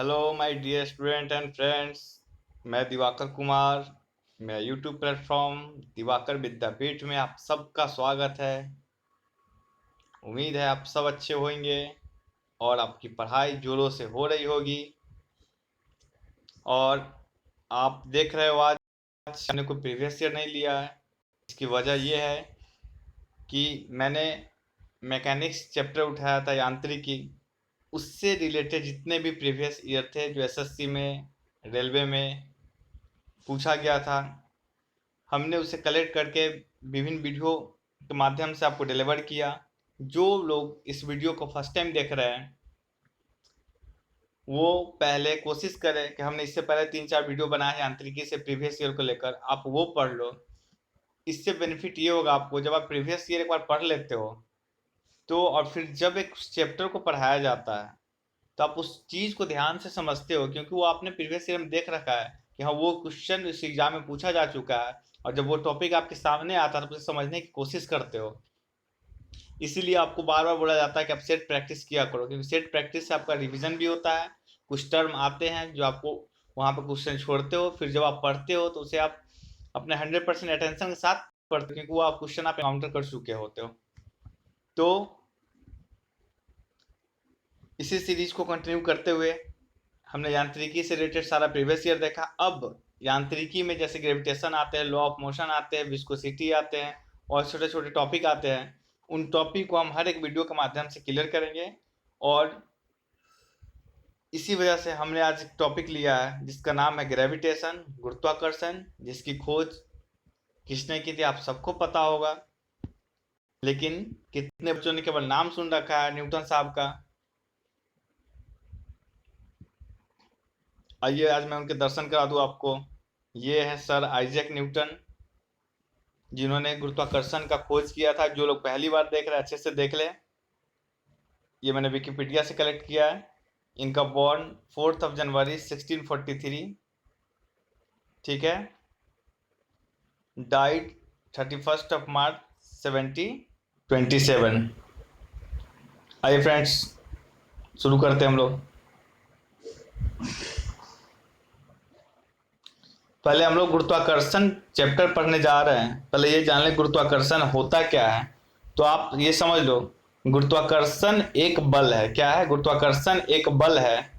Hello my dear student and friends. मैं दिवाकर कुमार। मैं YouTube platform Diwakar विद्यापीठ में आप सबका स्वागत है। उम्मीद है आप सब अच्छे होंगे और आपकी पढ़ाई जोरों से हो रही होगी। और आप देख रहे हो आज मैंने कोई प्रीवियस ईयर नहीं लिया है। इसकी वजह यह है कि मैंने मैकेनिक्स चैप्टर उठाया था, यांत्रिकी। उससे रिलेटेड जितने भी प्रीवियस ईयर थे जो एसएससी में, रेलवे में पूछा गया था, हमने उसे कलेक्ट करके विभिन्न वीडियो के माध्यम से आपको डिलीवर किया। जो लोग इस वीडियो को फर्स्ट टाइम देख रहे हैं वो पहले कोशिश करें कि हमने इससे पहले 3-4 वीडियो बनाए हैं यांत्रिकी से प्रीवियस ईयर को लेकर, आप वो पढ़ लो। इससे बेनिफिट ये होगा आपको, जब आप प्रीवियस ईयर एक बार पढ़ लेते हो तो और फिर जब एक चैप्टर को पढ़ाया जाता है तो आप उस चीज़ को ध्यान से समझते हो, क्योंकि वो आपने प्रीवियस ईयर में देख रखा है कि हाँ वो क्वेश्चन इस एग्जाम में पूछा जा चुका है। और जब वो टॉपिक आपके सामने आता है तो उसे समझने की कोशिश करते हो। इसीलिए आपको बार बार बोला जाता है कि आप सेट प्रैक्टिस किया करो, क्योंकि सेट प्रैक्टिस से आपका रिवीजन भी होता है। कुछ टर्म आते हैं जो आपको वहाँ पर क्वेश्चन छोड़ते हो, फिर जब आप पढ़ते हो तो उसे आप अपने 100% अटेंशन के साथ पढ़ते हो, क्योंकि वो आप क्वेश्चन आप काउंटर कर चुके होते हो। तो इसी सीरीज को कंटिन्यू करते हुए हमने यांत्रिकी से रिलेटेड सारा प्रीवियस ईयर देखा। अब यांत्रिकी में जैसे ग्रेविटेशन आते हैं, लॉ ऑफ मोशन आते हैं, विस्कोसिटी आते हैं और छोटे छोटे टॉपिक आते हैं। उन टॉपिक को हम हर एक वीडियो के माध्यम से क्लियर करेंगे। और इसी वजह से हमने आज एक टॉपिक लिया है जिसका नाम है ग्रेविटेशन, गुरुत्वाकर्षण, जिसकी खोज किसने की थी आप सबको पता होगा, लेकिन कितने बच्चों ने केवल नाम सुन रखा है न्यूटन साहब का। आइए आज मैं उनके दर्शन करा दूं आपको। ये है सर आइजैक न्यूटन, जिन्होंने गुरुत्वाकर्षण का खोज किया था। जो लोग पहली बार देख रहे हैं अच्छे से देख लें। ये मैंने विकिपीडिया से कलेक्ट किया है। इनका बॉर्न 4 जनवरी 1643, ठीक है। डाइड 31 मार्च 1727। आइए फ्रेंड्स शुरू करते हैं हम लोग। पहले हम लोग गुरुत्वाकर्षण चैप्टर पढ़ने जा रहे हैं। पहले ये जान लें गुरुत्वाकर्षण होता क्या है। तो आप ये समझ लो, गुरुत्वाकर्षण एक बल है। क्या है? गुरुत्वाकर्षण एक बल है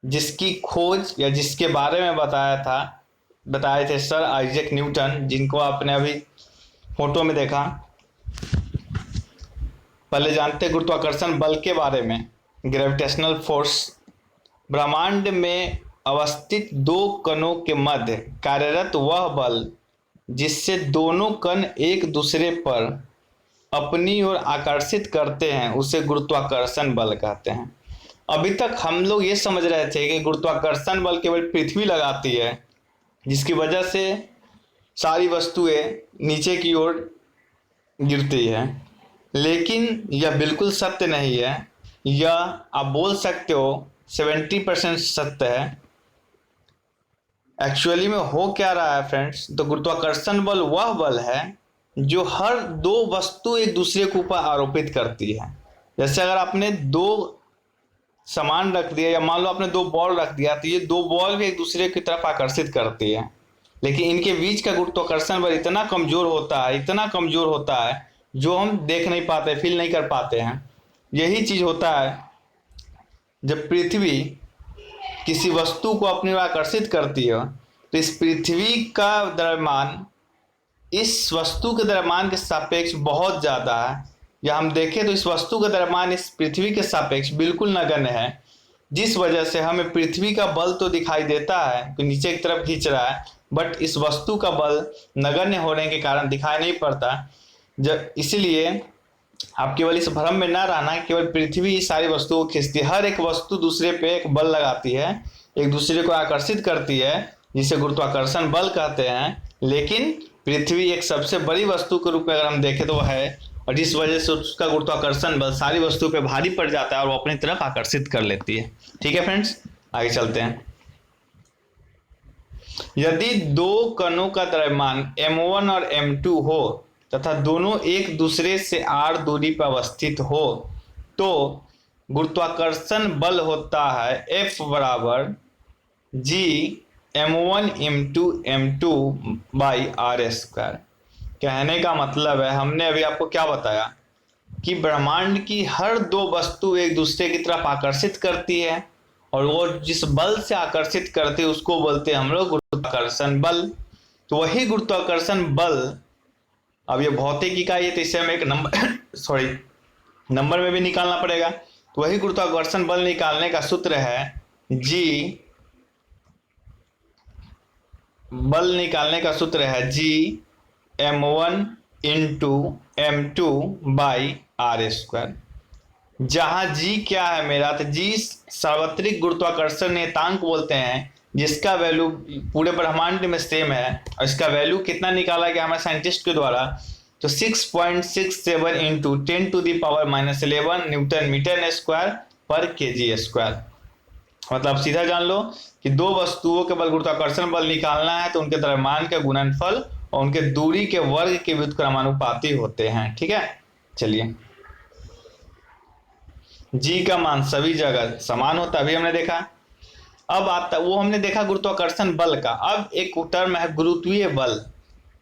जिसकी खोज या जिसके बारे में बताए थे सर आइजैक न्यूटन, जिनको आपने अभी फोटो में देखा। पहले जानते हैं गुरुत्वाकर्षण बल के बारे में। ग्रेविटेशनल फोर्स ब्रह्मांड में अवस्थित दो कणों के मध्य कार्यरत वह बल जिससे दोनों कण एक दूसरे पर अपनी ओर आकर्षित करते हैं उसे गुरुत्वाकर्षण बल कहते हैं। अभी तक हम लोग ये समझ रहे थे कि गुरुत्वाकर्षण बल केवल पृथ्वी लगाती है, जिसकी वजह से सारी वस्तुएं नीचे की ओर गिरती है, लेकिन यह बिल्कुल सत्य नहीं है। यह आप बोल सकते हो 70% सत्य है। एक्चुअली में हो क्या रहा है फ्रेंड्स, तो गुरुत्वाकर्षण बल वह बल है जो हर दो वस्तु एक दूसरे के ऊपर आरोपित करती है। जैसे अगर आपने दो सामान रख दिया या मान लो आपने दो बॉल रख दिया, तो ये दो बॉल भी एक दूसरे की तरफ आकर्षित करती है, लेकिन इनके बीच का गुरुत्वाकर्षण बल इतना कमजोर होता है जो हम देख नहीं पाते, फील नहीं कर पाते हैं। यही चीज होता है जब पृथ्वी किसी वस्तु को अपनी ओर आकर्षित करती है, तो इस पृथ्वी का द्रव्यमान इस वस्तु के द्रव्यमान के सापेक्ष बहुत ज्यादा है। या हम देखें तो इस वस्तु का द्रव्यमान इस पृथ्वी के सापेक्ष बिल्कुल नगण्य है, जिस वजह से हमें पृथ्वी का बल तो दिखाई देता है कि नीचे की तरफ खींच रहा है, बट इस वस्तु का बल नगण्य होने के कारण दिखाई नहीं पड़ता। जब इसलिए आप केवल इस भ्रम में ना रहना, केवल पृथ्वी सारी वस्तुओं को खींचती है। हर एक वस्तु दूसरे पे एक बल लगाती है, एक दूसरे को आकर्षित करती है, जिसे गुरुत्वाकर्षण बल कहते हैं। लेकिन पृथ्वी एक सबसे बड़ी वस्तु के रूप में अगर हम देखें तो वह है, और जिस वजह से उसका गुरुत्वाकर्षण बल सारी वस्तु पे भारी पड़ जाता है और वो अपनी तरफ आकर्षित कर लेती है। ठीक है फ्रेंड्स, आगे चलते हैं। यदि दो कणों का द्रव्यमान m1 और m2 हो तथा दोनों एक दूसरे से r दूरी पर अवस्थित हो, तो गुरुत्वाकर्षण बल होता है F बराबर G m1 × m2/r²। कहने का मतलब है, हमने अभी आपको क्या बताया कि ब्रह्मांड की हर दो वस्तु एक दूसरे की तरफ आकर्षित करती है, और वो जिस बल से आकर्षित करते हैं उसको बोलते हैं हम लोग गुरुत्वाकर्षण बल। तो वही गुरुत्वाकर्षण बल, अब ये भौतिकी का ये, तो इसे हमें एक नंबर सॉरी नंबर में भी निकालना पड़ेगा। तो वही गुरुत्वाकर्षण बल निकालने का सूत्र है G, बल निकालने का सूत्र है G m1 × m2/r²। जहां G क्या है मेरा, तो G सार्वत्रिक गुरुत्वाकर्षण नियतांक बोलते हैं, जिसका वैल्यू पूरे ब्रह्मांड में सेम है। और इसका वैल्यू कितना निकाला गया हमारे साइंटिस्ट के द्वारा, तो 6.67 × 10⁻11 न्यूटन मीटर स्क्वायर पर kg²। मतलब सीधा जान लो कि दो वस्तुओं के बल गुरुत्वाकर्षण बल निकालना है तो उनके द्रव्यमान का गुणनफल और उनके दूरी के वर्ग के व्युत्क्रमानुपाती होते हैं। ठीक है, चलिए। जी का मान सभी जगह समान होता है, अभी हमने देखा। अब आता वो हमने देखा गुरुत्वाकर्षण बल का। अब एक टर्म है गुरुत्वीय बल।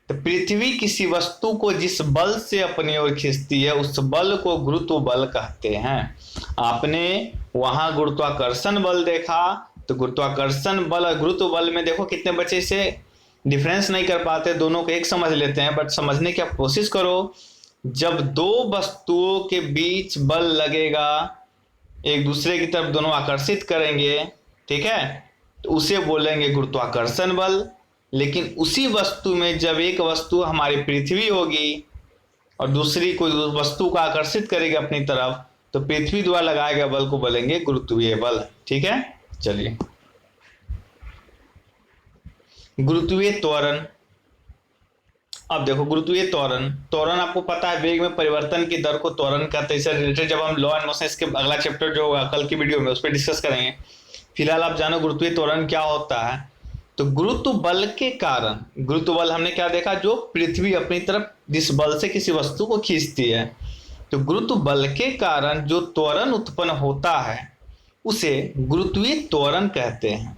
तो पृथ्वी किसी वस्तु को जिस बल से अपनी ओर खींचती है उस बल को गुरुत्व बल कहते हैं। आपने वहां गुरुत्वाकर्षण बल देखा, तो गुरुत्वाकर्षण बल और गुरुत्व बल में देखो कितने बच्चे से डिफरेंस नहीं कर पाते, दोनों को एक समझ लेते हैं। बट समझने की आप कोशिश करो, जब दो वस्तुओं के बीच बल लगेगा, एक दूसरे की तरफ दोनों आकर्षित करेंगे, ठीक है, तो उसे बोलेंगे गुरुत्वाकर्षण बल। लेकिन उसी वस्तु में जब एक वस्तु हमारी पृथ्वी होगी और दूसरी कोई वस्तु को आकर्षित करेगी अपनी तरफ, तो पृथ्वी द्वारा लगाए गए बल को बोलेंगे गुरुत्वीय बल। ठीक है, चलिए। गुरुत्वीय त्वरण। अब देखो गुरुत्वीय त्वरण, त्वरण आपको पता है वेग में परिवर्तन की दर को त्वरण कहते हैं। इससे रिलेटेड जब हम लॉ एंड मोशन, इसके अगला चैप्टर जो होगा कल की वीडियो में, उस पर डिस्कस करेंगे। फिलहाल आप जानो गुरुत्वीय त्वरण क्या होता है। तो गुरुत्व बल के कारण, गुरुत्व बल हमने क्या देखा, जो पृथ्वी अपनी तरफ जिस बल से किसी वस्तु को खींचती है, तो गुरुत्व बल के कारण जो त्वरण उत्पन्न होता है उसे गुरुत्वीय त्वरण कहते हैं।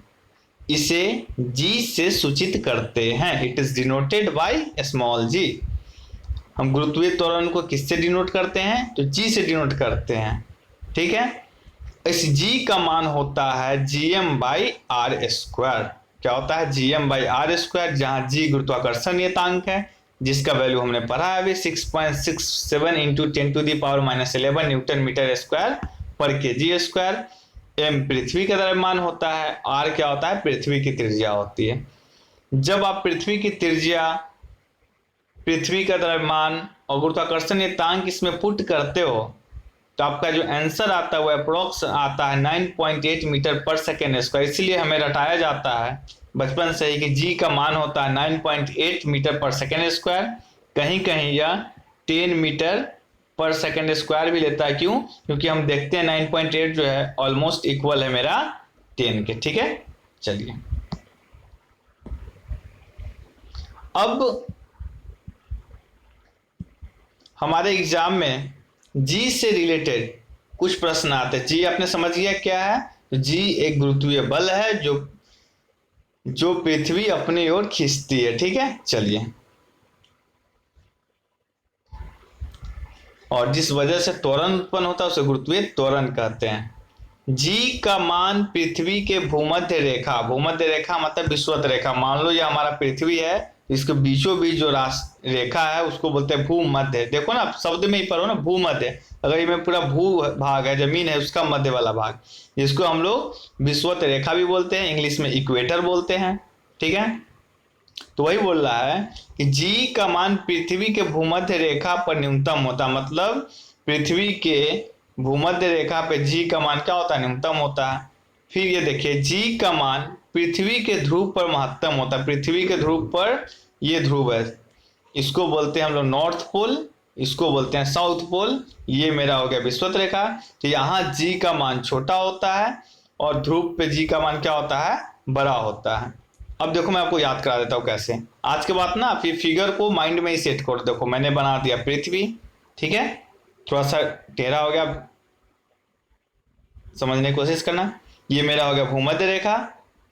इसे G से सूचित करते हैं। It is denoted by small g। हम गुरुत्वीय त्वरण को किससे डिनोट करते हैं, तो G से डिनोट करते हैं। ठीक है, इस G का मान होता है Gm/r²। क्या होता है, Gm/r², जहां G गुरुत्वाकर्षण नियतांक है, जिसका वैल्यू हमने पढ़ा है अभी 6.67 × 10⁻11 न्यूटन मीटर स्क्वायर पर kg²। m पृथ्वी का द्रव्यमान होता है, r क्या होता है, पृथ्वी की त्रिज्या होती है। जब आप पृथ्वी की त्रिज्या, पृथ्वी का द्रव्यमान और गुरुत्वाकर्षण नियतांक इसमें पुट करते हो, तो आपका जो आंसर आता है वो अप्रोक्स आता है 9.8 मीटर पर सेकेंड स्क्वायर। इसलिए हमें रटाया जाता है बचपन से ही कि G का मान होता है 9.8 मीटर पर सेकेंड स्क्वायर। कहीं कहीं यह 10 मीटर पर सेकेंड स्क्वायर भी लेता है। क्यों, क्योंकि हम देखते हैं 9.8 जो है ऑलमोस्ट इक्वल है मेरा 10 के। ठीक है, चलिए। अब हमारे एग्जाम में G से रिलेटेड कुछ प्रश्न आते हैं। G आपने समझ गया क्या है, तो G एक गुरुत्वीय बल है जो पृथ्वी अपनी ओर खींचती है। ठीक है, चलिए। और जिस वजह से त्वरण उत्पन्न होता है उसे गुरुत्वीय त्वरण कहते हैं। G का मान पृथ्वी के भूमध्य रेखा, भूमध्य रेखा मतलब विषुवत रेखा, मान लो ये हमारा पृथ्वी है, इसके बीचों बीच जो रेखा है उसको बोलते हैं भूमध्य। देखो ना, शब्द में ही पढ़ो ना, भूमध्य। अगर ये में पूरा भू भाग है, जमीन है, उसका मध्य वाला भाग, जिसको हम लोग विषुवत रेखा भी बोलते हैं, इंग्लिश में इक्वेटर बोलते हैं। ठीक है, तो वही बोल रहा है कि G का मान पृथ्वी के भूमध्य रेखा पर न्यूनतम होता, मतलब पृथ्वी के भूमध्य रेखा पे G का मान क्या होता है, न्यूनतम होता है। फिर ये देखिए G का मान पृथ्वी के ध्रुव पर महत्तम होता है। पृथ्वी के ध्रुव पर, ये ध्रुव है, इसको बोलते हैं हम लोग नॉर्थ पोल, इसको बोलते हैं साउथ पोल। ये मेरा हो गया विषुवत रेखा। तो यहाँ G का मान छोटा होता है और ध्रुव पे G का मान क्या होता है, बड़ा होता है। अब देखो मैं आपको याद करा देता हूँ कैसे। आज के बाद ना फिर फिगर को माइंड में ही सेट कर। देखो मैंने बना दिया पृथ्वी, ठीक है, थोड़ा सा टेढ़ा हो गया, समझने की कोशिश करना। ये मेरा हो गया भूमध्य रेखा,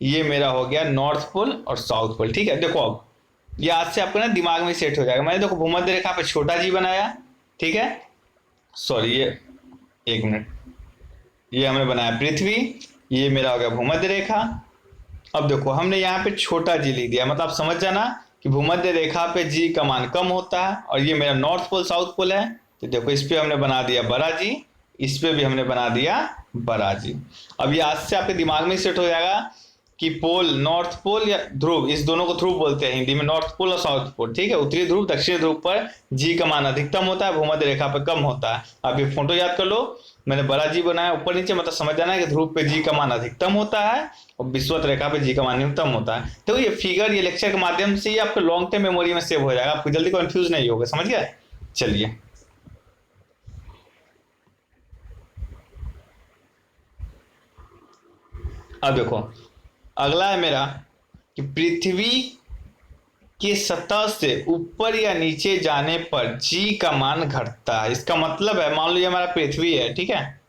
ये मेरा हो गया नॉर्थ पोल और साउथ पोल। ठीक है, देखो अब ये आज से आपको ना दिमाग में सेट हो जाएगा। मैंने देखो भूमध्य रेखा पे छोटा जी बनाया, ठीक है, सॉरी ये एक मिनट, ये हमने बनाया पृथ्वी, ये मेरा हो गया भूमध्य रेखा। अब देखो हमने यहाँ पे छोटा जी लिख दिया, मतलब आप समझ जाना कि भूमध्य रेखा पे जी का मान कम होता है, और ये मेरा नॉर्थ पोल साउथ पोल है, तो देखो इस पे हमने बना दिया बड़ा जी, इस पे भी हमने बना दिया बड़ा जी। अब ये आज से आपके दिमाग में सेट हो जाएगा कि पोल, नॉर्थ पोल या ध्रुव, इस दोनों को ध्रुव बोलते हैं हिंदी में, नॉर्थ पोल और साउथ पोल। ठीक है, उत्तरी ध्रुव दक्षिणी ध्रुव पर जी का मान अधिकतम होता है, भूमध्य रेखा पर कम होता है। आप ये फोटो याद कर लो, मैंने बड़ा जी बनाया ऊपर नीचे, मतलब समझ जाना है कि ध्रुव पे जी का मान अधिकतम होता है और विषुवत रेखा पे जी का मान न्यूनतम होता है। तो ये फिगर, ये लेक्चर के माध्यम से ये आपके लॉन्ग टर्म मेमोरी में सेव हो जाएगा, आपको जल्दी कंफ्यूज नहीं होगा, समझ गए। चलिए अब देखो अगला है मेरा कि पृथ्वी के सतह से ऊपर या नीचे जाने पर जी का मान घटता है। इसका मतलब है, मान लो ये हमारा पृथ्वी है, ठीक है,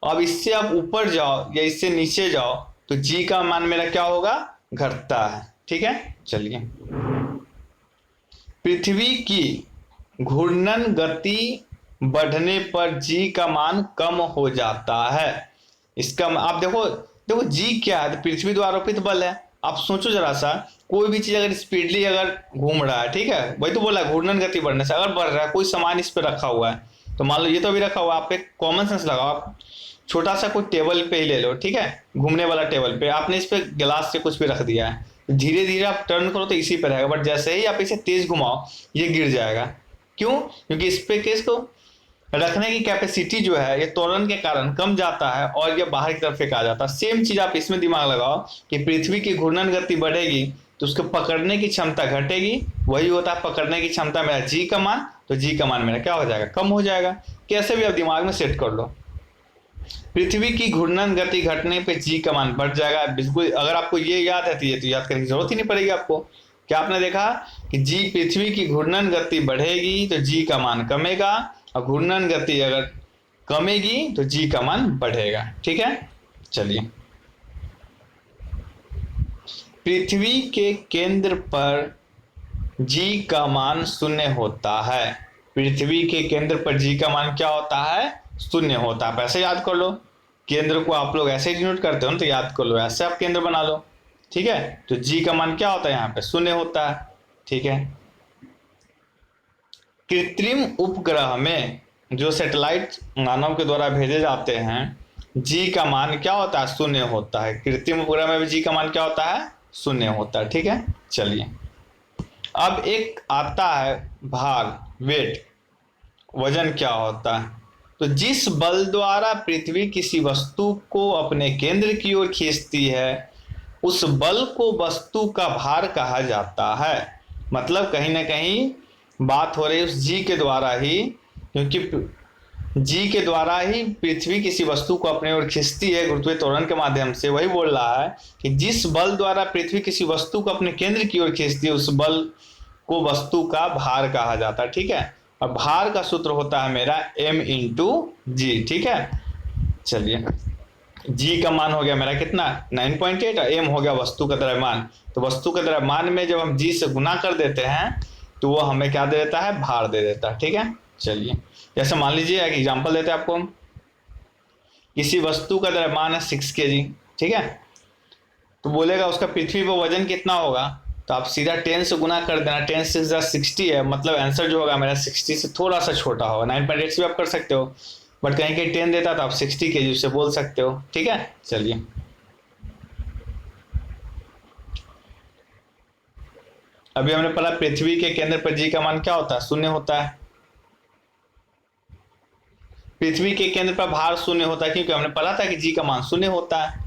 अब इससे आप ऊपर जाओ या इससे नीचे जाओ तो जी का मान मेरा क्या होगा, घटता है। ठीक है, चलिए पृथ्वी की घूर्णन गति बढ़ने पर जी का मान कम हो जाता है। इसका आप देखो, देखो जी क्या है, तो पृथ्वी द्वारा आरोपित बल है। आप सोचो जरा सा, कोई भी चीज अगर स्पीडली अगर घूम रहा है, ठीक है, वही तो बोला घूर्णन गति बढ़ने से, अगर बढ़ रहा है, कोई सामान इस पे रखा हुआ है, तो मान लो ये तो अभी रखा हुआ है, आप एक कॉमन सेंस लगाओ, आप छोटा सा कोई टेबल पे ही ले लो, ठीक है, घूमने वाला टेबल पे आपने इस पे गिलास से कुछ भी रख दिया है, धीरे धीरे आप टर्न करो तो इसी पे रहेगा, बट जैसे ही आप इसे तेज घुमाओ ये गिर जाएगा। क्यों? क्योंकि इस पे केस को रखने की कैपेसिटी जो है ये त्वरण के कारण कम जाता है और ये बाहर की तरफ फेंका जाता है। सेम चीज आप इसमें दिमाग लगाओ कि पृथ्वी की घूर्णन गति बढ़ेगी तो उसको पकड़ने की क्षमता घटेगी, वही होता है पकड़ने की क्षमता मेरा जी का मान, तो जी का मान मेरा क्या हो जाएगा, कम हो जाएगा। कैसे भी आप दिमाग में सेट कर लो, पृथ्वी की घूर्णन गति घटने पे जी का मान बढ़ जाएगा। बिल्कुल, अगर आपको ये याद है तो ये तो याद करने की जरूरत ही नहीं पड़ेगी आपको। क्या आपने देखा कि जी, पृथ्वी की घूर्णन गति बढ़ेगी तो जी का मान कमेगा, और घूर्णन गति अगर कमेगी तो जी का मान बढ़ेगा। ठीक है, चलिए पृथ्वी के केंद्र पर जी का मान शून्य होता है। पृथ्वी के केंद्र पर जी का मान क्या होता है, शून्य होता है। ऐसे याद कर लो, केंद्र को आप लोग ऐसे डिनोट करते हो ना, तो याद कर लो, ऐसे आप केंद्र बना लो। ठीक है, तो जी का मान क्या होता है, यहाँ पे शून्य होता है। ठीक है, कृत्रिम उपग्रह में जो सैटेलाइट मानव के द्वारा भेजे जाते हैं, जी का मान क्या होता है, शून्य होता है। कृत्रिम उपग्रह में भी जी का मान क्या होता है, शून्य होता है। ठीक है, चलिए अब एक आता है भार, वेट, वजन क्या होता है। तो जिस बल द्वारा पृथ्वी किसी वस्तु को अपने केंद्र की ओर खींचती है उस बल को वस्तु का भार कहा जाता है। मतलब कहीं ना कहीं बात हो रही है उस जी के द्वारा ही, क्योंकि जी के द्वारा ही पृथ्वी किसी वस्तु को अपने ओर खींचती है गुरुत्वीय त्वरण के माध्यम से। वही बोल रहा है कि जिस बल द्वारा पृथ्वी किसी वस्तु को अपने केंद्र की ओर खींचती है उस बल को वस्तु का भार कहा जाता है। ठीक है, और भार का सूत्र होता है मेरा m इंटू जी। ठीक है, चलिए जी का मान हो गया मेरा कितना, 9.8, और m हो गया वस्तु का द्रव्यमान। तो वस्तु का द्रव्यमान में जब हम जी से गुना कर देते हैं तो वो हमें क्या दे देता है, भार दे देता है। ठीक है, चलिए जैसे मान लीजिए एक एग्जांपल देते हैं आपको, किसी वस्तु का द्रव्यमान है 6 kg। ठीक है, तो बोलेगा उसका पृथ्वी पर वजन कितना होगा, तो आप सीधा 10 से गुना कर देना, 10 से 60 है, मतलब आंसर जो होगा मेरा 60 से थोड़ा सा छोटा होगा। 9.8 से भी आप कर सकते हो, बट कहीं कहीं 10 देता तो आप 60 kg उससे बोल सकते हो। ठीक है, चलिए अभी हमने पढ़ा पृथ्वी के केंद्र पर जी का मान क्या होता है, शून्य होता है। पृथ्वी के केंद्र पर भार शून्य होता है, क्योंकि हमने पढ़ा था कि जी का मान शून्य होता है।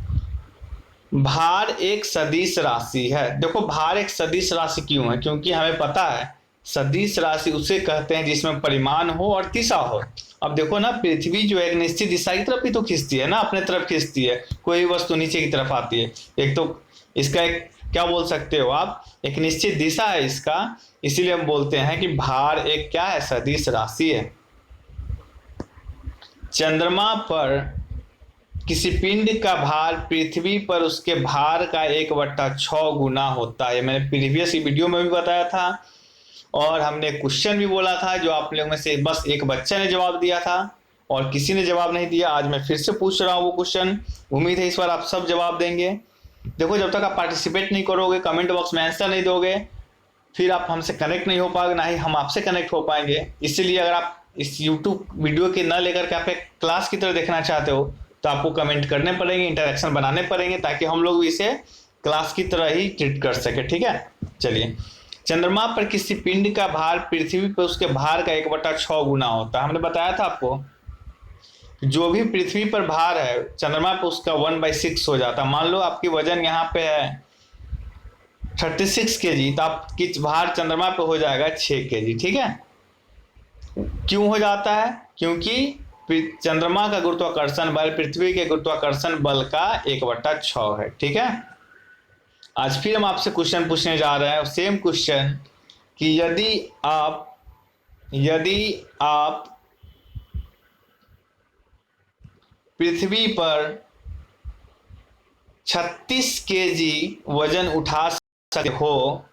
भार एक सदिश राशि है। देखो भार एक सदिश राशि क्यों है, क्योंकि हमें पता है सदिश राशि उसे कहते हैं जिसमें परिमाण हो और दिशा हो। अब देखो ना, पृथ्वी जो एक निश्चित दिशा की तरफ ही तो खींचती है ना, अपने तरफ खींचती है, कोई वस्तु नीचे की तरफ आती है। एक तो इसका एक क्या बोल सकते हो आप, एक निश्चित दिशा है इसका, इसीलिए हम बोलते हैं कि भार एक क्या है, सदिश राशि है। चंद्रमा पर किसी पिंड का भार पृथ्वी पर उसके भार का 1/6 गुना होता है। मैंने प्रीवियस वीडियो में भी बताया था और हमने क्वेश्चन भी बोला था, जो आप लोगों में से बस एक बच्चा ने जवाब दिया था और किसी ने जवाब नहीं दिया। आज मैं फिर से पूछ रहा हूँ वो क्वेश्चन, उम्मीद है इस बार आप सब जवाब देंगे। देखो, जब तक आप पार्टिसिपेट नहीं करोगे, कमेंट बॉक्स में आंसर नहीं दोगे, फिर आप हमसे कनेक्ट नहीं हो पाओगे, ना ही हम आपसे कनेक्ट हो पाएंगे। इसीलिए अगर आप इस यूट्यूब वीडियो के ना लेकर के आप एक क्लास की तरह देखना चाहते हो तो आपको कमेंट करने पड़ेंगे, इंटरेक्शन बनाने पड़ेंगे, ताकि हम लोग भी इसे क्लास की तरह ही ट्रीट कर सके। ठीक है, चलिए। चंद्रमा पर किसी पिंड का भार पृथ्वी पर उसके भार का 1/6 गुना होता है। हमने बताया था आपको, जो भी पृथ्वी पर भार है चंद्रमा पर उसका 1/6 हो जाता है। मान लो आपकी वजन यहाँ पे है 36 kg, तो आपकी भार चंद्रमा पे हो जाएगा 6 kg। ठीक है, क्यों हो जाता है? क्योंकि चंद्रमा का गुरुत्वाकर्षण बल पृथ्वी के गुरुत्वाकर्षण बल का 1/6 है। ठीक है, आज फिर हम आपसे क्वेश्चन पूछने जा रहे हैं, सेम क्वेश्चन, कि यदि आप पृथ्वी पर 36 kg वजन उठा सकते हो,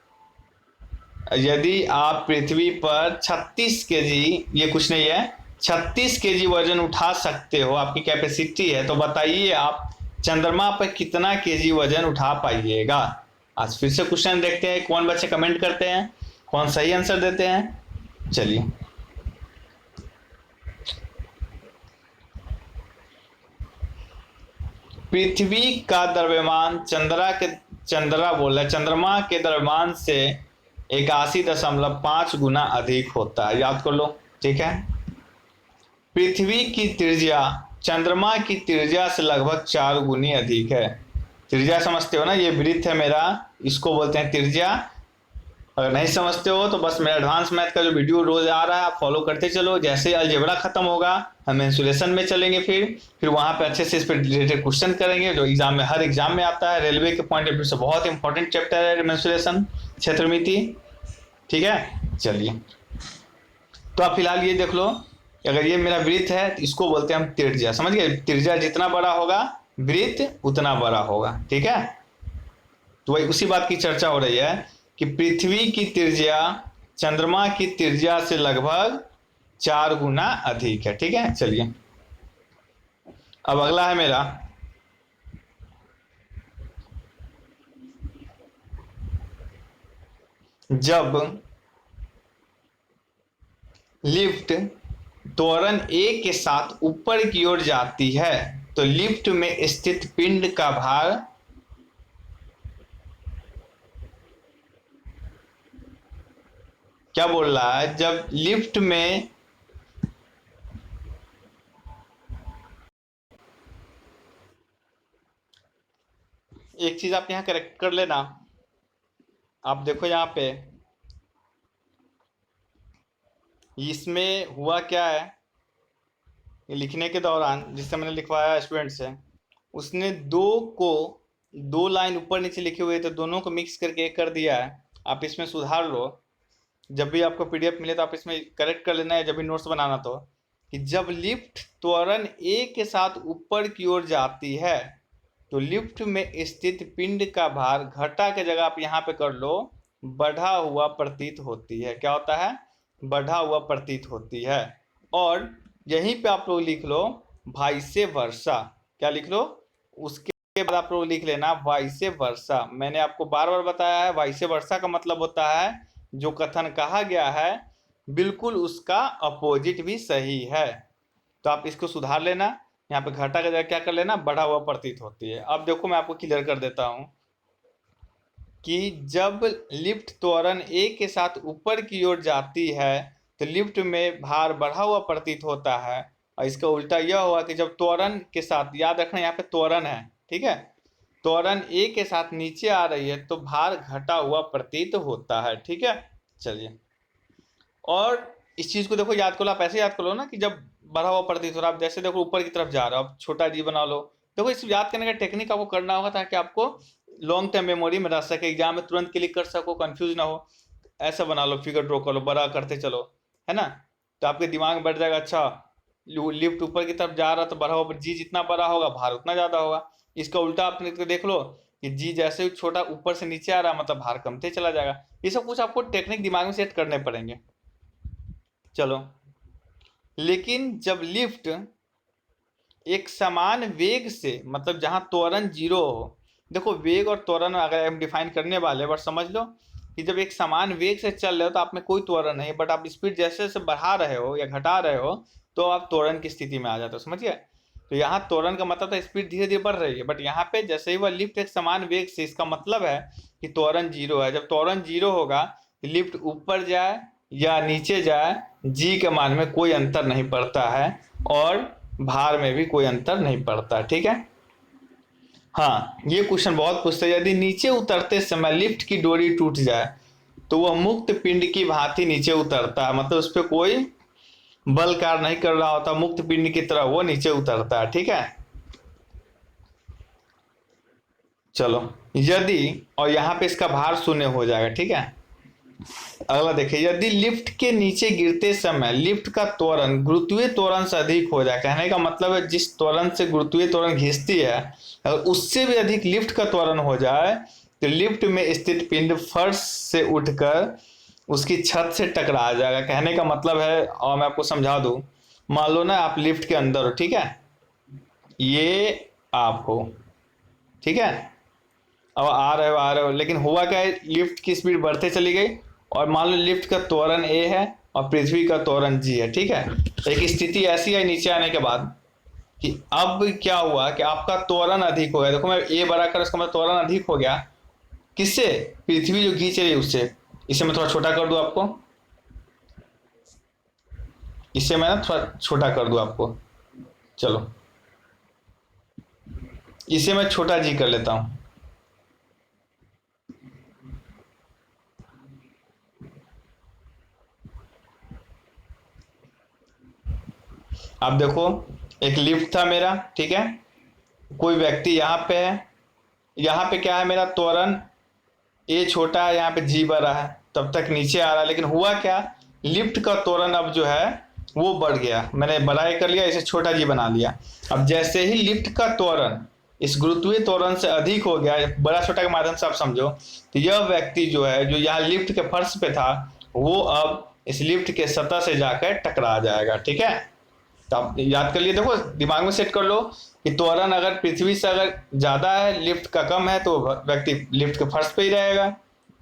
यदि आप पृथ्वी पर 36 kg, ये कुछ नहीं है, 36 kg वजन उठा सकते हो, आपकी कैपेसिटी है, तो बताइए आप चंद्रमा पर कितना केजी वजन उठा पाइएगा। आज फिर से क्वेश्चन देखते हैं कौन बच्चे कमेंट करते हैं, कौन सही आंसर देते हैं। चलिए, पृथ्वी का द्रव्यमान चंद्रमा के द्रव्यमान से 81.5 गुना अधिक होता है। याद कर लो, ठीक है। पृथ्वी की त्रिज्या चंद्रमा की त्रिज्या से लगभग 4 गुनी अधिक है। त्रिज्या समझते हो ना, ये वृत्त है मेरा, इसको बोलते हैं त्रिज्या। अगर नहीं समझते हो तो बस मेरा एडवांस मैथ का जो वीडियो रोज आ रहा है आप फॉलो करते चलो। जैसे अलजेब्रा खत्म होगा हम इंसुलेशन में चलेंगे, फिर वहां पे अच्छे से इस पर रिलेटेड क्वेश्चन करेंगे, जो एग्जाम में हर एग्जाम में आता है। रेलवे के पॉइंट ऑफ व्यू से बहुत इंपॉर्टेंट चैप्टर है इंसुलेशन, क्षेत्रमिति। ठीक है, चलिए, तो आप फिलहाल ये देख लो, अगर ये मेरा वृत्त है तो इसको बोलते हैं हम त्रिज्या। समझ गए, त्रिज्या जितना बड़ा होगा वृत्त उतना बड़ा होगा। ठीक है, तो वही उसी बात की चर्चा हो रही है कि पृथ्वी की त्रिज्या चंद्रमा की त्रिज्या से लगभग 4 गुना अधिक है। ठीक है, चलिए, अब अगला है मेरा, जब लिफ्ट त्वरण A के साथ ऊपर की ओर जाती है तो लिफ्ट में स्थित पिंड का भार क्या बोल रहा है? जब लिफ्ट में एक चीज आप यहां करेक्ट कर लेना, आप देखो यहां पे इसमें हुआ क्या है, लिखने के दौरान जिससे मैंने लिखवाया स्टूडेंट से, उसने दो लाइन ऊपर नीचे लिखे हुए थे, दोनों को मिक्स करके एक कर दिया है। आप इसमें सुधार लो, जब भी आपको पीडीएफ मिले तो आप इसमें करेक्ट कर लेना है, जब भी नोट्स बनाना तो, कि जब लिफ्ट त्वरण A के साथ ऊपर की ओर जाती है तो लिफ्ट में स्थित पिंड का भार, घटा के जगह आप यहाँ पे कर लो, बढ़ा हुआ प्रतीत होती है। क्या होता है? बढ़ा हुआ प्रतीत होती है। और यहीं पे आप लोग लिख लो वाइसे वर्षा। क्या लिख लो? उसके बाद आप लोग लिख लेना वाइसे वर्षा। मैंने आपको बार बार बताया है, वाइसे वर्षा का मतलब होता है जो कथन कहा गया है बिल्कुल उसका अपोजिट भी सही है। तो आप इसको सुधार लेना, यहाँ पे घटा का जगह क्या कर लेना, बढ़ा हुआ प्रतीत होती है। अब देखो मैं आपको क्लियर कर देता हूं कि जब लिफ्ट त्वरण A के साथ ऊपर की ओर जाती है तो लिफ्ट में भार बढ़ा हुआ प्रतीत होता है, और इसका उल्टा यह हुआ कि जब त्वरण के साथ, याद रखना यहाँ पे त्वरण है, ठीक है, त्वरण A के साथ नीचे आ रही है तो भार घटा हुआ प्रतीत होता है। ठीक है, चलिए, और इस चीज को देखो, याद करो, आप ऐसे याद करो ना कि जब बढ़ा हुआ प्रतीत हो रहा है, आप जैसे देखो ऊपर की तरफ जा रहा हो, आप छोटा जी बना लो। देखो, इस याद करने का टेक्निक आपको करना होगा ताकि आपको लॉन्ग टर्म मेमोरी में रह सके, एग्जाम में तुरंत क्लिक कर सको, कंफ्यूज ना हो। ऐसा बना लो, फिगर ड्रॉ कर लो, बड़ा करते चलो, है ना, तो आपके दिमाग में बैठ जाएगा। अच्छा, लिफ्ट ऊपर की तरफ जा रहा तो बढ़ा हुआ, जी जितना बड़ा होगा भार उतना ज्यादा होगा। इसका उल्टा आपने तो देख लो कि जी जैसे ही छोटा ऊपर से नीचे आ रहा मतलब भार कमते चला जाएगा। ये सब कुछ आपको टेक्निक दिमाग में सेट करने पड़ेंगे। चलो, लेकिन जब लिफ्ट एक समान वेग से, मतलब जहां त्वरण जीरो हो, देखो वेग और त्वरण अगर हम डिफाइन करने वाले, बट समझ लो कि जब एक समान वेग से चल रहे हो तो आप में कोई त्वरण नहीं, बट आप स्पीड जैसे जैसे बढ़ा रहे हो या घटा रहे हो तो आप त्वरण की स्थिति में आ जाते हो, समझिए। तो यहाँ त्वरण का मतलब था स्पीड धीरे धीरे बढ़ रही है, बट यहाँ पे जैसे ही वह लिफ्ट एक समान वेग से, इसका मतलब है कि त्वरण जीरो है। जब त्वरण जीरो होगा, लिफ्ट ऊपर जाए या नीचे जाए, जी के मान में कोई अंतर नहीं पड़ता है और भार में भी कोई अंतर नहीं पड़ता, ठीक है। हाँ, ये क्वेश्चन बहुत पूछते हैं, यदि नीचे उतरते समय लिफ्ट की डोरी टूट जाए तो वह मुक्त पिंड की भांति नीचे उतरता है, मतलब उस पर कोई बल कार्य नहीं कर रहा होता, मुक्त पिंड की तरह वो नीचे उतरता है, ठीक है। चलो, यदि, और यहाँ पे इसका भार शून्य हो जाएगा, ठीक है। अगला देखिए, यदि लिफ्ट के नीचे गिरते समय लिफ्ट का त्वरण गुरुत्वीय त्वरण से अधिक हो जाए, कहने का मतलब है जिस त्वरण से गुरुत्वीय त्वरण खींचती है अगर उससे भी अधिक लिफ्ट का त्वरण हो जाए तो लिफ्ट में स्थित पिंड फर्श से उठकर उसकी छत से टकरा जाएगा। कहने का मतलब है, और मैं आपको समझा दूं, मान लो ना आप लिफ्ट के अंदर हो, ठीक है, ये आप हो, ठीक है, अब आ रहे हो, लेकिन हुआ क्या है, लिफ्ट की स्पीड बढ़ते चली गई और मान लो लिफ्ट का त्वरण ए है और पृथ्वी का त्वरण जी है, ठीक है। एक स्थिति ऐसी है नीचे आने के बाद कि अब क्या हुआ कि आपका त्वरण अधिक हो गया। देखो मैं ए बड़ा कर, इसका मतलब त्वरण अधिक हो गया किससे, पृथ्वी जो खींच रही है उससे। इसे मैं थोड़ा छोटा कर दूं आपको, इसे मैं ना थोड़ा छोटा कर दूं आपको, चलो इसे मैं छोटा जी कर लेता हूं। अब देखो, एक लिफ्ट था मेरा, ठीक है, कोई व्यक्ति यहाँ पे है, यहाँ पे क्या है, मेरा त्वरण ए छोटा है, यहाँ पे जी बड़ा है, तब तक नीचे आ रहा है, लेकिन हुआ क्या, लिफ्ट का त्वरण अब जो है वो बढ़ गया, मैंने बड़ा कर लिया, इसे छोटा जी बना लिया। अब जैसे ही लिफ्ट का त्वरण इस गुरुत्वीय त्वरण से अधिक हो गया, बड़ा छोटा के माध्यम से आप समझो, तो यह व्यक्ति जो है, जो यहाँ लिफ्ट के फर्श पे था, वो अब इस लिफ्ट के सतह से जाकर टकरा जाएगा, ठीक है। तो आप याद कर लिए, देखो दिमाग में सेट कर लो कि त्वरण अगर पृथ्वी से अगर ज्यादा है, लिफ्ट का कम है, तो व्यक्ति लिफ्ट के फर्श पे ही रहेगा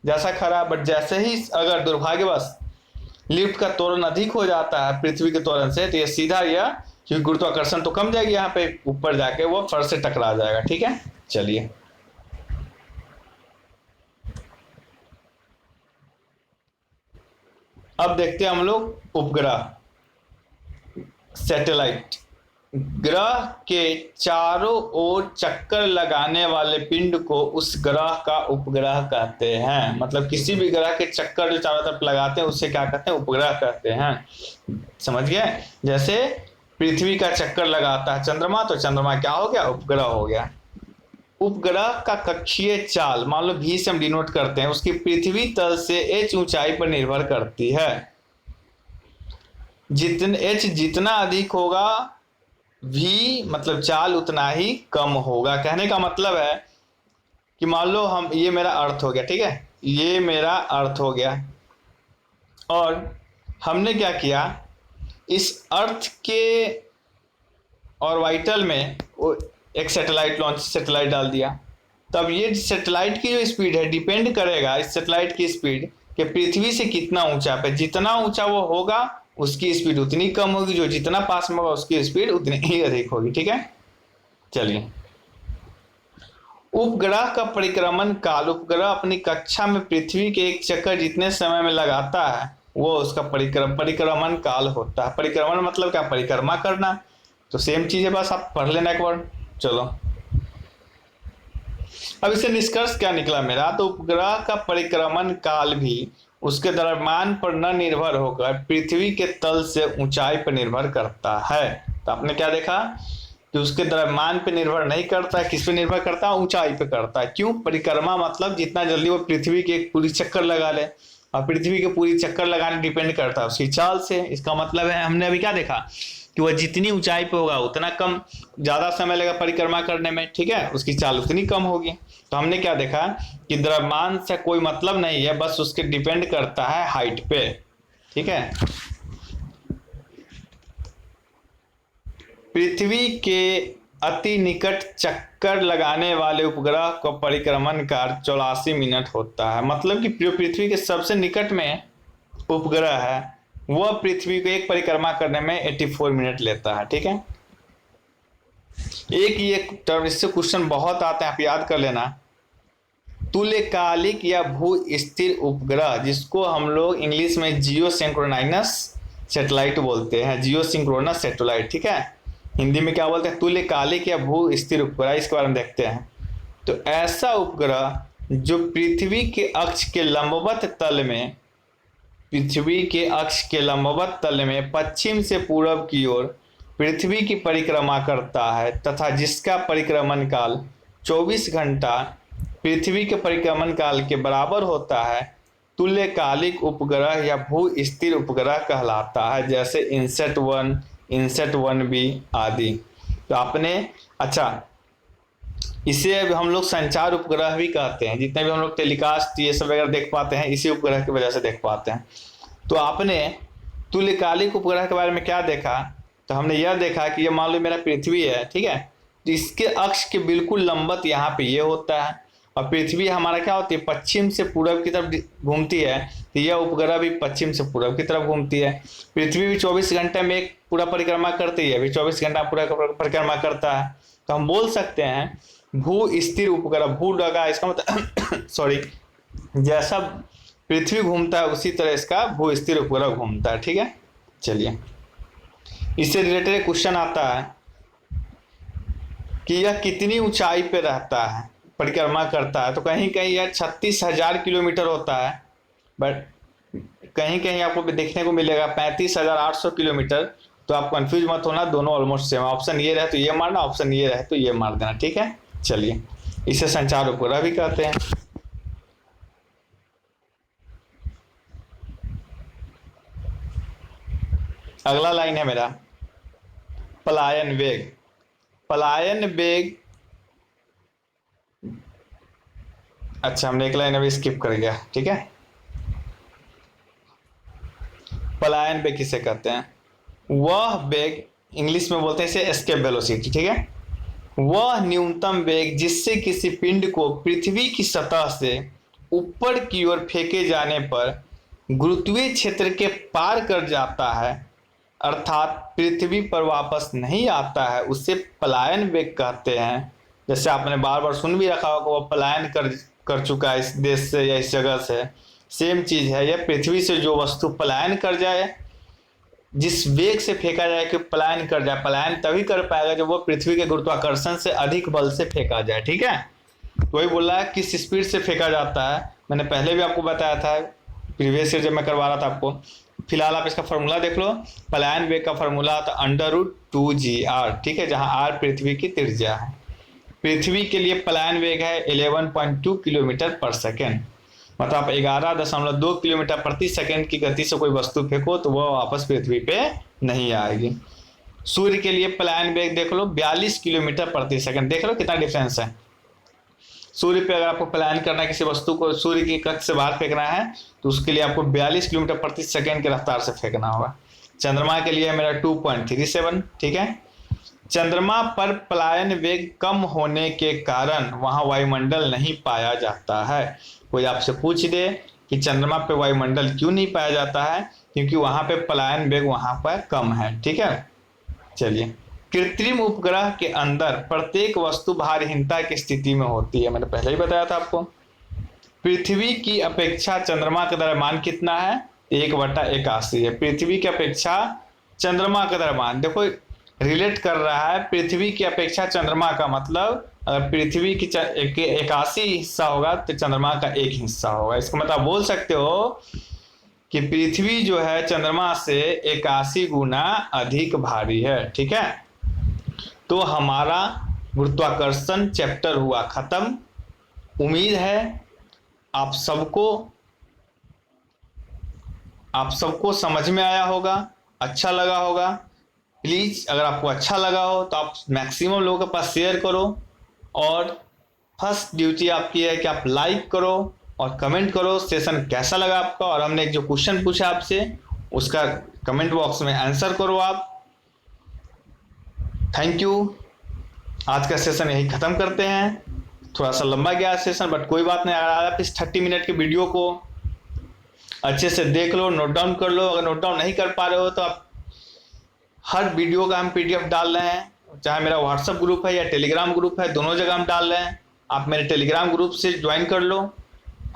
जैसा खड़ा। बट जैसे ही अगर दुर्भाग्यवश लिफ्ट का त्वरण अधिक हो जाता है पृथ्वी के त्वरण से, तो ये सीधा यह, क्योंकि गुरुत्वाकर्षण तो कम जाएगी यहाँ पे, ऊपर जाके वो फर्श से टकरा जाएगा, ठीक है। चलिए, अब देखते हैं हम लोग उपग्रह, सैटेलाइट। ग्रह के चारों ओर चक्कर लगाने वाले पिंड को उस ग्रह का उपग्रह कहते हैं। मतलब किसी भी ग्रह के चक्कर जो चारों तरफ लगाते हैं उसे क्या कहते हैं, उपग्रह कहते हैं। समझ गए, जैसे पृथ्वी का चक्कर लगाता है चंद्रमा, तो चंद्रमा क्या हो गया, उपग्रह हो गया। उपग्रह का कक्षीय चाल, मान लो भी से हम डिनोट करते हैं, उसकी पृथ्वी तल से एच ऊंचाई पर निर्भर करती है। एच जितना अधिक होगा, भी मतलब चाल उतना ही कम होगा। कहने का मतलब है कि मान लो हम, ये मेरा अर्थ हो गया, ठीक है, ये मेरा अर्थ हो गया, और हमने क्या किया, इस अर्थ के ऑर्बिटल में एक सैटेलाइट डाल दिया। तब ये सैटेलाइट की जो स्पीड है डिपेंड करेगा इस सैटेलाइट की स्पीड कि पृथ्वी से कितना ऊंचा पे, जितना ऊंचा वो होगा उसकी स्पीड उतनी कम होगी, जो जितना पास में होगा उसकी स्पीड उतनी ही अधिक होगी, ठीक है। चलिए, उपग्रह का परिक्रमण काल, उपग्रह अपनी कक्षा में पृथ्वी के एक चक्कर जितने समय में लगाता है वो उसका परिक्रमण काल होता है। परिक्रमण मतलब क्या, परिक्रमा करना, तो सेम चीज है, बस आप पढ़ लेना एक बार। चलो, अब इससे निष्कर्ष क्या निकला मेरा, तो उपग्रह का परिक्रमण काल भी उसके द्रव्यमान पर न निर्भर होकर पृथ्वी के तल से ऊंचाई पर निर्भर करता है। तो आपने क्या देखा कि उसके द्रव्यमान पे निर्भर नहीं करता, किस पे निर्भर करता है, ऊंचाई पे करता है। क्यों, परिक्रमा मतलब जितना जल्दी वो पृथ्वी के एक पूरी चक्कर लगा ले, और पृथ्वी के पूरी चक्कर लगाने डिपेंड करता है उसकी चाल से। इसका मतलब है, हमने अभी क्या देखा कि वह जितनी ऊंचाई पे होगा उतना कम, ज़्यादा समय लगेगा परिक्रमा करने में, ठीक है, उसकी चाल उतनी कम होगी। तो हमने क्या देखा कि द्रव्यमान से कोई मतलब नहीं है, बस उसके डिपेंड करता है हाइट पे, ठीक है। पृथ्वी के अति निकट चक्कर लगाने वाले उपग्रह का परिक्रमण काल 84 मिनट होता है। मतलब कि जो पृथ्वी के सबसे निकट में उपग्रह है वह पृथ्वी को एक परिक्रमा करने में 84 मिनट लेता है, ठीक है। एक ये टर्म, इससे क्वेश्चन बहुत आते हैं, आप याद कर लेना। तुल्यकालिक या भू स्थिर उपग्रह, जिसको हम लोग इंग्लिश में जियो सिंक्रोनाइनस सैटेलाइट बोलते हैं, जियो सिंक्रोनस सैटेलाइट, ठीक है। हिंदी में क्या बोलते हैं, तुल्यकालिक या भू स्थिर उपग्रह, इसके बारे में देखते हैं। तो ऐसा उपग्रह जो पृथ्वी के अक्ष के लंबवत तल में, पृथ्वी के अक्ष के लंबवत तल में पश्चिम से पूरब की ओर पृथ्वी की परिक्रमा करता है तथा जिसका परिक्रमण काल 24 घंटा पृथ्वी के परिक्रमण काल के बराबर होता है, तुल्यकालिक उपग्रह या भू स्थिर उपग्रह कहलाता है, जैसे इनसेट 1, इनसेट 1B आदि। तो आपने, अच्छा, इसे हम लोग संचार उपग्रह भी कहते हैं। जितने भी हम लोग टेलीकास्ट ये सब वगैरह देख पाते हैं, इसी उपग्रह की वजह से देख पाते हैं। तो आपने तुल्यकालिक उपग्रह के बारे में क्या देखा, तो हमने यह देखा कि ये मान लो मेरा पृथ्वी है, ठीक है, तो इसके अक्ष के बिल्कुल लंबवत यहाँ पे ये होता है, और पृथ्वी हमारा क्या होती है, पश्चिम से पूरब की तरफ घूमती है, तो यह उपग्रह भी पश्चिम से पूरब की तरफ घूमती है। पृथ्वी भी 24 घंटे में एक पूरा परिक्रमा करती है, अभी 24 घंटा पूरा परिक्रमा करता है। तो हम बोल सकते हैं भू स्थिर उपग्रह, भू लगा इसका मतलब सॉरी, जैसा पृथ्वी घूमता है उसी तरह इसका भू स्थिर उपग्रह घूमता है, ठीक है। चलिए, इससे रिलेटेड क्वेश्चन आता है कि यह कितनी ऊंचाई पे रहता है, परिक्रमा करता है। तो कहीं कहीं यह 36,000 किलोमीटर होता है, बट कहीं कहीं आपको देखने को मिलेगा 35,800 किलोमीटर। तो आप कंफ्यूज मत होना, दोनों ऑलमोस्ट सेम, ऑप्शन ये रहे तो ये मारना, ऑप्शन ये रहे तो ये मार देना, ठीक है। चलिए, इसे संचार उपग्रह भी कहते हैं। अगला लाइन है मेरा पलायन वेग। पलायन वेग, अच्छा हमने एक लाइन अभी स्किप कर गया, ठीक है। पलायन वेग किसे कहते हैं, वह वेग, इंग्लिश में बोलते हैं इसे एस्केप वेलोसिटी, ठीक है, वह न्यूनतम वेग जिससे किसी पिंड को पृथ्वी की सतह से ऊपर की ओर फेंके जाने पर गुरुत्वीय क्षेत्र के पार कर जाता है, अर्थात पृथ्वी पर वापस नहीं आता है, उसे पलायन वेग कहते हैं। जैसे आपने बार बार सुन भी रखा होगा, वह पलायन कर चुका है इस देश से या इस जगह से, सेम चीज है। यह पृथ्वी से जो वस्तु पलायन कर जाए, जिस वेग से फेंका जाए कि पलायन कर जाए, पलायन तभी कर पाएगा जब वो पृथ्वी के गुरुत्वाकर्षण से अधिक बल से फेंका जाए, ठीक है। वही बोला है किस स्पीड से फेंका जाता है, मैंने पहले भी आपको बताया था, प्रीवियस ईयर जब मैं करवा रहा था आपको। फिलहाल आप इसका फॉर्मूला देख लो, पलायन वेग का फॉर्मूला था √2gr, ठीक है, जहां r पृथ्वी की त्रिज्या है। पृथ्वी के लिए पलायन वेग है 11.2 किलोमीटर पर सेकेंड, मतलब आप 11.2 किलोमीटर प्रति सेकेंड की गति से कोई वस्तु फेंको तो वह वापस पृथ्वी पे नहीं आएगी। सूर्य के लिए पलायन वेग देख लो 42 किलोमीटर प्रति सेकेंड, देख लो कितना डिफरेंस है। सूर्य पे अगर आपको पलायन करना है, किसी वस्तु को सूर्य की कक्ष से बाहर फेंकना है, तो उसके लिए आपको 42 किलोमीटर प्रति सेकेंड की रफ्तार से फेंकना होगा। चंद्रमा के लिए मेरा 2.37, ठीक है। चंद्रमा पर पलायन वेग कम होने के कारण वहां वायुमंडल नहीं पाया जाता है। कोई आपसे पूछ दे कि चंद्रमा पे वायुमंडल क्यों नहीं पाया जाता है, क्योंकि वहां पे पलायन वेग वहां पर कम है, ठीक है। चलिए, कृत्रिम उपग्रह के अंदर प्रत्येक वस्तु भारहीनता की स्थिति में होती है, मैंने पहले ही बताया था आपको। पृथ्वी की अपेक्षा चंद्रमा का द्रव्यमान कितना है, 1/81 है। पृथ्वी की अपेक्षा चंद्रमा का द्रव्यमान, देखो रिलेट कर रहा है पृथ्वी की अपेक्षा चंद्रमा का, मतलब अगर पृथ्वी की 81 हिस्सा होगा तो चंद्रमा का 1 हिस्सा होगा। इसका मतलब बोल सकते हो कि पृथ्वी जो है चंद्रमा से 81 गुना अधिक भारी है, ठीक है। तो हमारा गुरुत्वाकर्षण चैप्टर हुआ खत्म। उम्मीद है आप सबको समझ में आया होगा, अच्छा लगा होगा। प्लीज़ अगर आपको अच्छा लगा हो तो आप मैक्सिमम लोगों के पास शेयर करो। और फर्स्ट ड्यूटी आपकी है कि आप लाइक करो और कमेंट करो सेशन कैसा लगा आपका, और हमने जो क्वेश्चन पूछा आपसे उसका कमेंट बॉक्स में आंसर करो आप। Thank you. आज का सेशन यही ख़त्म करते हैं। थोड़ा सा लंबा गया सेशन, बट कोई बात नहीं। अगर आप इस 30 मिनट के वीडियो को अच्छे से देख लो, नोट डाउन कर लो। अगर नोट डाउन नहीं कर पा रहे हो तो आप, हर वीडियो का हम PDF डाल रहे हैं, चाहे मेरा व्हाट्सएप ग्रुप है या टेलीग्राम ग्रुप है, दोनों जगह हम डाल रहे हैं। आप मेरे टेलीग्राम ग्रुप से ज्वाइन कर लो,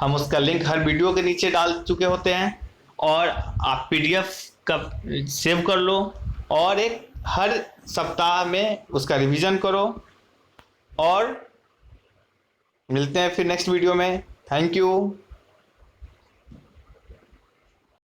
हम उसका लिंक हर वीडियो के नीचे डाल चुके होते हैं। और आप PDF का सेव कर लो और एक हर सप्ताह में उसका रिवीजन करो। और मिलते हैं फिर नेक्स्ट वीडियो में। Thank you.